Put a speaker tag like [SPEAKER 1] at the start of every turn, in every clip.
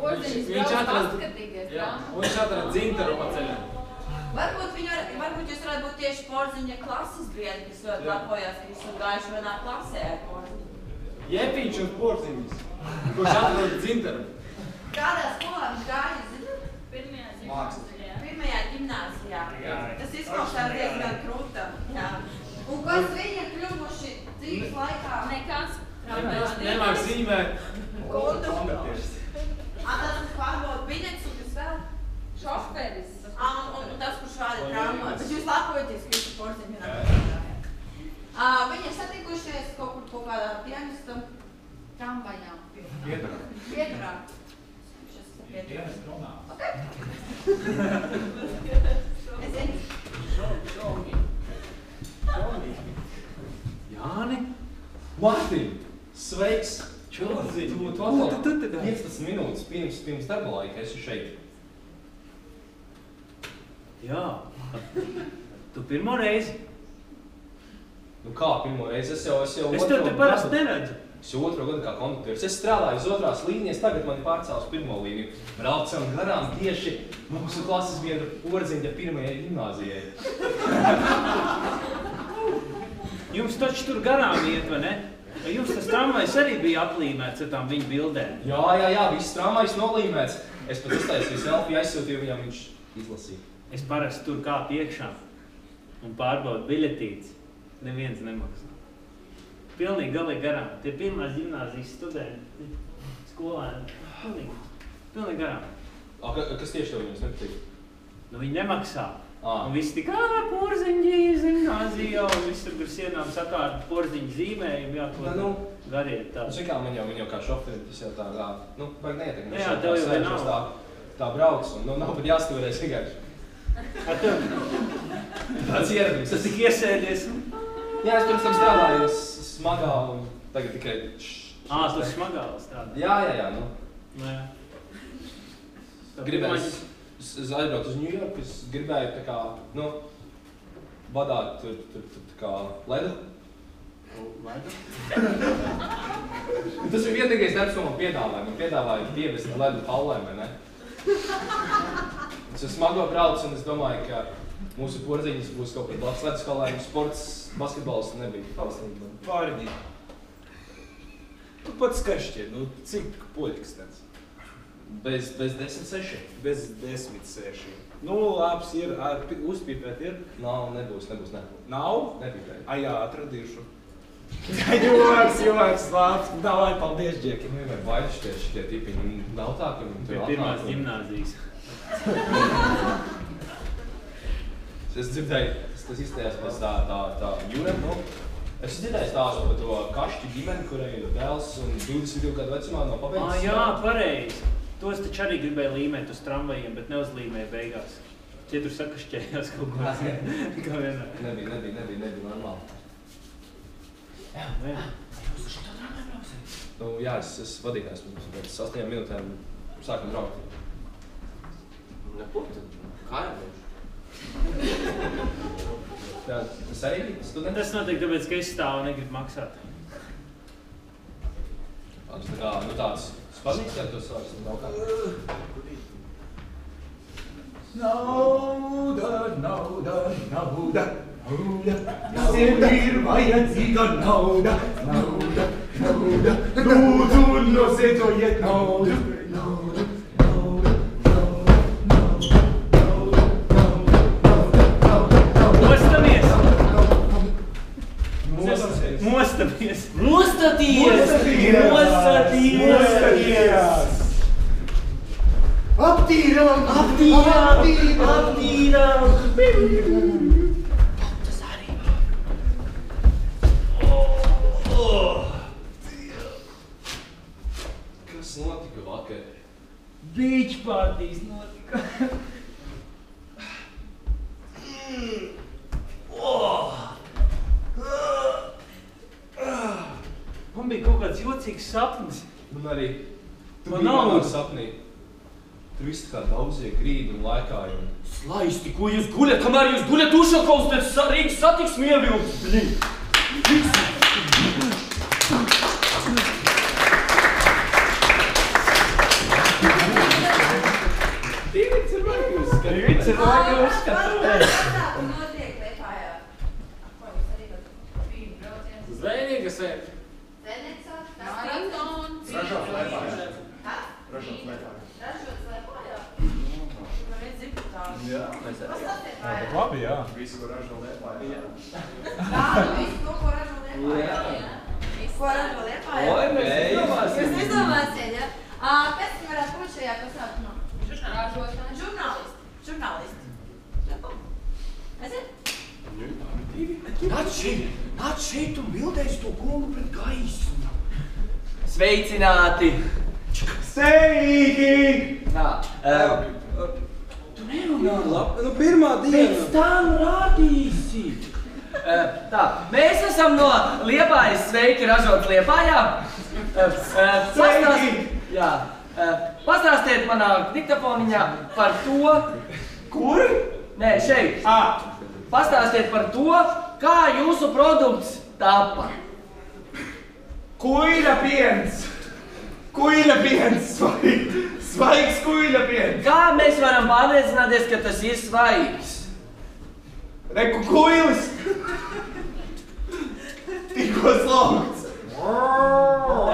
[SPEAKER 1] Viņš atrada dzintaru pa ceļam.
[SPEAKER 2] Varbūt jūs varētu būt tieši Porziņa klases biedri, kas ļoti lapojās, ka jūs gājuši vienā klasē ar Porziņu.
[SPEAKER 1] Jepiņš un Porziņas, kurš atrada dzintaru.
[SPEAKER 2] Kādā skolā viņš gāja, zināt? Pirmajā ģimnāzijā. Tas izklausās diezgan krūta. Un kas viņi ir kļuvuši dzīves laikā?
[SPEAKER 3] Nekas.
[SPEAKER 1] Nemāk zīmēt.
[SPEAKER 2] Kundu. Tas pārbauda biļets un kas vēl?
[SPEAKER 3] Šoferis.
[SPEAKER 2] Un tas, kurš vāda tramvaju. Bet jūs lapojaties, ka jūs ir Porziņa vienā. Viņi ir satikušies kaut kādā pianista tramvajā. Pieturā.
[SPEAKER 4] Dienas runā.
[SPEAKER 2] Es zinu.
[SPEAKER 5] Jāni? Martin! Sveiks! Tu 15 minūtes pirms darba laika esi šeit.
[SPEAKER 6] Jā. Tu pirmo reizi?
[SPEAKER 5] Nu kā pirmo reizi? Es jau
[SPEAKER 6] Es tev te parasti neredzu.
[SPEAKER 5] Es jau otro gadu kā konduktieris. Es strādāju uz otrās līnijas, tagad mani pārcēl uz pirmo līniju. Braucam garām tieši mūsu klases biedru Porziņa pirmajai gimnāzijai.
[SPEAKER 6] Jums taču tur garām iet, vai ne? Vai jums tas tramvajs arī bija aplīmēts ar tām viņa bildēm?
[SPEAKER 5] Jā, viss tramvajs nolīmēts. Es pat uztaisīju selfiju, aizsūtīju viņam, viņš izlasīja.
[SPEAKER 6] Es parasti tur kāpu iekšā un pārbaudu biļetītes. Neviens nemaksā. Pilnīgi galīgi garām. Tie pirmās gimnāzijas studenti, skolēni. Pilnīgi garām.
[SPEAKER 5] Kas tieši tev viņus nepatīk?
[SPEAKER 6] Nu, viņi nemaksā. Un visi tik, Porziņa gimnāzijā, un visi tur sienām sakārt Porziņa zīmējumu, jā, ko gariet tā.
[SPEAKER 5] Zin kā, man jau kā šoferi, tas jau tā, vajag neietekmē.
[SPEAKER 6] Jā, tev jau nav.
[SPEAKER 5] Tā brauc, un nav pat jāstūrēs vienkārši.
[SPEAKER 6] Ar tev?
[SPEAKER 5] Tāds ieradums.
[SPEAKER 6] Tas tik iesēdies.
[SPEAKER 5] Jā, es pirms tam strādāju smagā, un tagad tikai...
[SPEAKER 6] Tu smagā strādā?
[SPEAKER 5] Jā,
[SPEAKER 6] Nu, jā.
[SPEAKER 5] Gribēju, es aizbraucu uz New York, es gribēju tā kā, vadāt tur tā kā ledu.
[SPEAKER 6] Ledu?
[SPEAKER 5] Tas ir vienīgais darbs, ko man piedāvāja. Man piedāvāja pievest ledu hallēm, vai ne? Es smago braucu, un es domāju, ka mūsu Porziņas būs kaut kāda labs ledus hallēm, sports, basketbols nebija tausnība.
[SPEAKER 4] Pārņi. Tu pats skašķi, cik poļkas tāds?
[SPEAKER 5] Bez 10-6.
[SPEAKER 4] Bez 10-6. Labs ir, uzpīpēt ir?
[SPEAKER 5] Nav, nebūs, ne.
[SPEAKER 4] Nav?
[SPEAKER 5] Nepīpēt.
[SPEAKER 4] Jā, atradīšu. Joks, labs. Davai, paldies, Džeki.
[SPEAKER 5] Vai baidži šitie tipiņi? Nav tā, ka viņi tur atnāk.
[SPEAKER 6] Pirmās gimnāzijas.
[SPEAKER 5] Es dzirdēju, tas izstājās pēc tā jūra, Es dzirdēju stāstu par to kašķu ģimeni, kurai ir dēls un 22 gadu vecumā nav pabeidzis.
[SPEAKER 6] Jā, pareizi. Tos taču arī gribēja līmēt uz tramvajiem, bet neuzlīmēja beigās. Tie tur sakašķējās kaut ko. Kā vienā.
[SPEAKER 5] Nebija normāli. Jā. Jūs uz šitā tramvaju brauksiet? Jā, es vadītājs mums pēc 8 minūtēm sākam braukt.
[SPEAKER 1] Nepūti, kā jau viņš?
[SPEAKER 5] Tas arī bija students?
[SPEAKER 6] Tas notiek tāpēc, ka es stāvu un negribu maksāt.
[SPEAKER 5] Tas tā kā, tāds spazīts, ja tu sāks un braukāt?
[SPEAKER 4] Nauda. Visiem ir vajadzīga nauda. Lūdzu, nosētojiet naudu.
[SPEAKER 6] Mostaties!
[SPEAKER 4] Aptīrām!
[SPEAKER 6] Tas arī!
[SPEAKER 5] Kas notika vakar?
[SPEAKER 6] Beach partijas notika. Man bija kaut kāds jocīgs sapnis.
[SPEAKER 5] Man arī. Tu
[SPEAKER 6] Man
[SPEAKER 5] biji
[SPEAKER 6] nav.
[SPEAKER 5] manā sapnī. Tur viss kā daudzie grīdi un laikāji.
[SPEAKER 1] Slaisti, ko jūs guļat, kamēr jūs guļat Ušakovs, pēc Rīgas satiksmi ievilks, blin!
[SPEAKER 2] Cilvēki uzskata. Un notiek Liepājā. Ko jūs arī bija brauciens?
[SPEAKER 6] Zvejnieka sēd.
[SPEAKER 2] Zenica, Maratons.
[SPEAKER 3] Ražots Liepājā.
[SPEAKER 2] Ha?
[SPEAKER 3] Ražots Liepājā.
[SPEAKER 2] Ražots Liepājā. Tur var redz ziputāju.
[SPEAKER 3] Jā.
[SPEAKER 2] Pastāstiet Liepājā.
[SPEAKER 4] Labi, jā.
[SPEAKER 3] Visu, ko ražo Liepājā.
[SPEAKER 2] Tādu visu to, ko ražo Liepājā. Ko ražo Liepājā.
[SPEAKER 1] Oi, mēs izdomāsim.
[SPEAKER 2] Jūs izdomāsiet, ja? Kas varētu būt šajā pasākumā? Žurnālisti. Aiziet?
[SPEAKER 1] Nāc šeit un bildēs to kungu pret gaismu. Sveicināti!
[SPEAKER 4] Sveiki!
[SPEAKER 1] Tu nerunā labi.
[SPEAKER 4] Nu, pirmā diena.
[SPEAKER 1] Pēc tam rādīsi. Tā, mēs esam no Liepājas sveiki ražots Liepājā.
[SPEAKER 4] Sveiki!
[SPEAKER 1] Jā. Pastāstiet manā diktafoniņā par to...
[SPEAKER 4] Kur?
[SPEAKER 1] Nē, šeit. Pastāstiet par to, kā jūsu produkts tapa.
[SPEAKER 4] Kuļa piens! Kuļa piens! Svaigs kuļa piens!
[SPEAKER 1] Kā mēs varam pārliecināties, ka tas ir svaigs?
[SPEAKER 4] Reku kuļis! Tikko slaugts!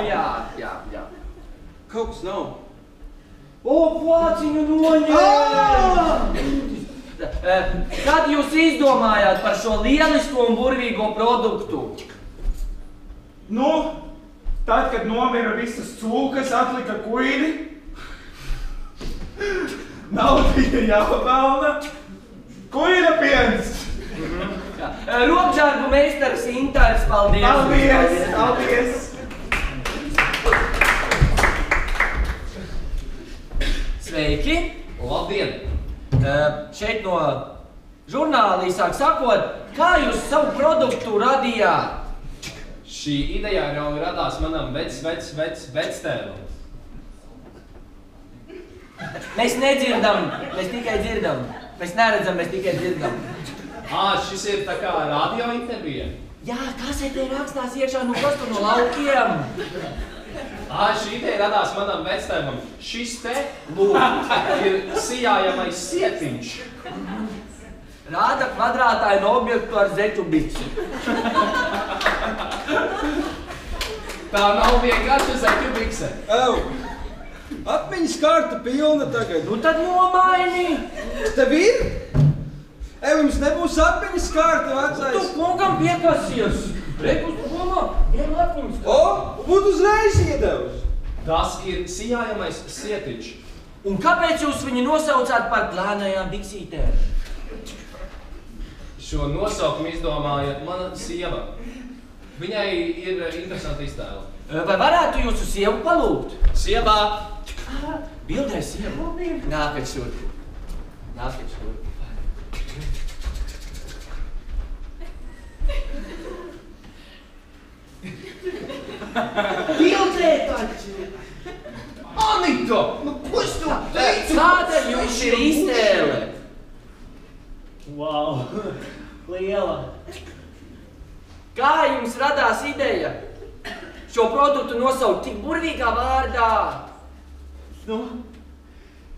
[SPEAKER 1] Jā.
[SPEAKER 4] Kaut kas nav.
[SPEAKER 1] O, plāciņu noņēma! Kad jūs izdomājāt par šo lielisko un burvīgo produktu?
[SPEAKER 4] Nu, tad, kad nomira visas cūkas, atlika kuļi. Nauda bija jāpelna. Kuļa piens!
[SPEAKER 1] Rokžārbu meistars Intārs, paldies!
[SPEAKER 4] Paldies!
[SPEAKER 1] Sveiki!
[SPEAKER 5] Labdien!
[SPEAKER 1] Šeit no žurnāla īsāk sakot, kā jūs savu produktu radījāt?
[SPEAKER 5] Šī ideja jau radās manam vectēvam.
[SPEAKER 1] Mēs nedzirdam, mēs tikai dzirdam. Mēs neredzam, mēs tikai dzirdam.
[SPEAKER 5] Šis ir tā kā radio intervija.
[SPEAKER 1] Jā, kasetē rakstās iekšā, nu kas tur no laukiem?
[SPEAKER 5] Šī ideja radās manam vectēvam. Šis te, lūk, ir sijājamais sietiņš.
[SPEAKER 1] Rāda kvadrātainu objektu ar zeķu bici.
[SPEAKER 5] Tā nav vienkārši zeķu bikse.
[SPEAKER 7] Atmiņas karta pilna tagad.
[SPEAKER 1] Nu tad nomaini!
[SPEAKER 7] Tev ir? Jums nebūs atmiņas karta, vecais.
[SPEAKER 1] Tu kungam piekasies! Rekus domā, ņem atmiņas
[SPEAKER 7] karta. Būtu uzreiz iedevis.
[SPEAKER 5] Tas ir sijājamais sietiņš.
[SPEAKER 1] Un kāpēc jūs viņu nosaucāt par plānajām biksītēm?
[SPEAKER 5] Šo nosaukumu izdomāja mana sieva. Viņai ir interesanti iztēle.
[SPEAKER 1] Vai varētu jūsu sievu palūgt?
[SPEAKER 5] Sievā!
[SPEAKER 1] Bildē sievu? Nākat šurp. Nākat šurp. Bildē taču!
[SPEAKER 5] Anita! Nu, ko es tu teicu?
[SPEAKER 1] Kāda jums ir iztēle?
[SPEAKER 6] Wow, liela.
[SPEAKER 1] Kā jums radās ideja šo produktu nosaukt tik burvīgā vārdā?
[SPEAKER 6] Nu,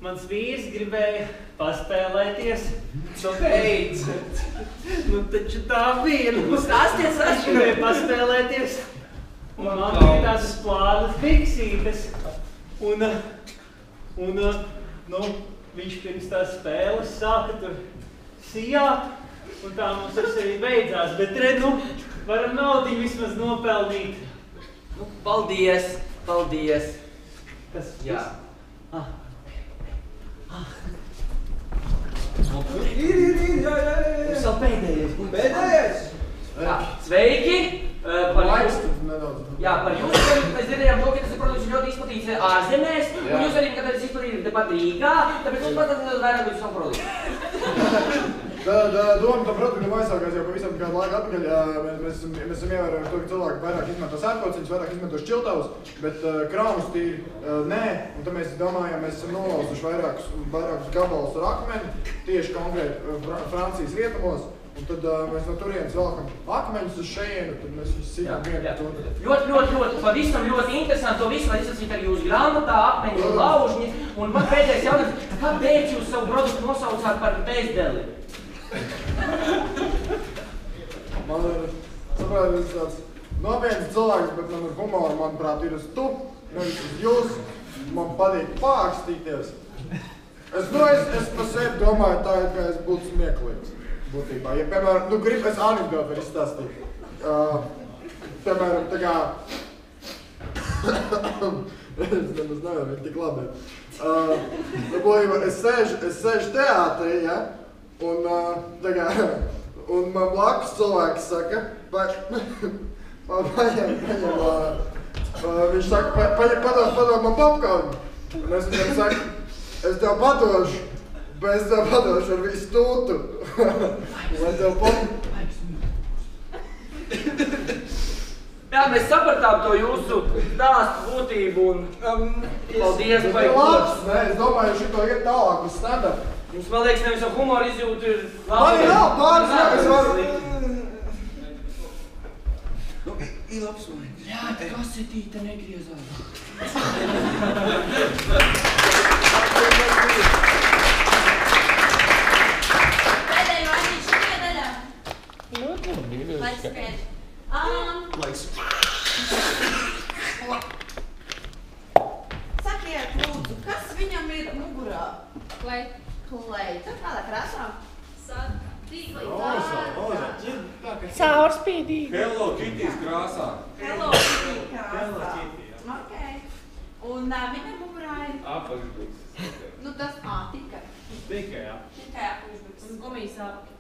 [SPEAKER 6] mans vīrs gribēja paspēlēties.
[SPEAKER 5] Nu, beidzot!
[SPEAKER 6] Nu, taču tā bija.
[SPEAKER 1] Stāsties,
[SPEAKER 6] Viņš gribēja paspēlēties. Un man bija tās plānas biksītes. Un, viņš pirms tās spēles sāka tur sijāt. Un tā mums tas arī beidzās. Bet varam naudiņu vismaz nopelnīt.
[SPEAKER 1] Nu, paldies, paldies.
[SPEAKER 6] Kas?
[SPEAKER 1] Jā.
[SPEAKER 7] Ir, jā.
[SPEAKER 1] Mums vēl pēdējais.
[SPEAKER 7] Pēdējais?
[SPEAKER 1] Jā, sveiki! Par jūsu, mēs dzirdējām to, ka tas ir produkts ļoti izplatīts ārzemēs, un jūs arī, ka tas izplatīts tepat Rīgā, tāpēc mums pat nedaudz vairāk būtu savu produktu.
[SPEAKER 3] Doma tam produktam aizsākās jau pavisam kādu laiku atpakaļ. Mēs esam ievērojuši to, ka cilvēki vairāk izmanto sērkociņus, vairāk izmanto šķiltavus, bet krāmus tīri nē. Un tad mēs domājam, mēs esam nolauzuši vairākus gabalus ar akmeni, tieši konkrēti Francijas rietumos. Un tad mēs no turienes velkam akmeņus uz šejienu, tad mēs visi sīkam vienu to.
[SPEAKER 1] Ļoti, pavisam ļoti interesanti to visu, var izsacīt arī jūsu grāmatā, akmeņi un laužņi. Un man pēdējais jautājums, Kāpēc jūs savu produktu nosaucāt par bezdeli?
[SPEAKER 3] Man ir, saprāt, tāds nopietns cilvēks, bet man ir humora, manuprāt, ir uz tu, nevis uz jūs. Man patīk pākstīties. Es pa sevi domāju tā, ka es būtu smieklīgs. Būtībā, ja, piemēram, es anekdotu var izstāstīt. Piemēram, tā kā... es nevaru, viņi tik labi. Es sēžu teātrī, ja? Un, tā kā, un man blakus cilvēks saka, viņš saka, padod man popkornu. Un es viņam saku, es tev padošu, bet es tev padošu ar visu tūtu. Lai tev
[SPEAKER 1] Jā, mēs sapratām to jūsu stāstu būtību un paldies par
[SPEAKER 3] labs, ne, es domāju, šito iet tālāk uz stand-up.
[SPEAKER 1] Jums, man liekas, nevis jau humora izjūtu ir
[SPEAKER 3] Man ir vēl pāris, jā, es varu...
[SPEAKER 7] Ir labs vai?
[SPEAKER 1] Jā, tā kasetīte negriezās.
[SPEAKER 2] Pēdējo aizīt šitajā daļā. Laiks skriet. Sakiet, lūdzu, kas viņam ir mugurā? Kleita. Kādā krāsā?
[SPEAKER 8] Caurspīdīgi.
[SPEAKER 4] Hello Kitties krāsā.
[SPEAKER 2] Hello Kitty krāsā. Okay. Un viņam mugurā ir...
[SPEAKER 4] Apakšbuks.
[SPEAKER 2] Nu tas, tikai.
[SPEAKER 6] Tikai, jā.
[SPEAKER 2] Tikai apakšbuks.
[SPEAKER 8] Un gumijas apki.